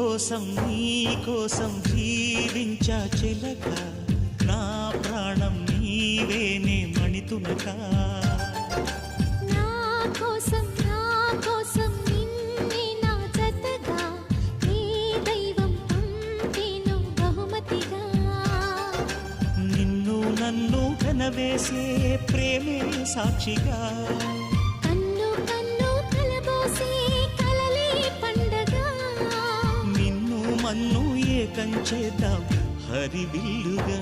కోసం జీవించా చిలక నా ప్రాణం నీవేనే మణితునక నా కోసం నిన్నే నా జతగా నీ దైవం పంపేను బహుమతిగా నిన్ను నన్ను కనవేసే ప్రేమే సాక్షిగా కన్ను కలబోసే కలలే పండగ నిన్ను మన్ను ఏకం చేద్దాం హరివిల్లుగా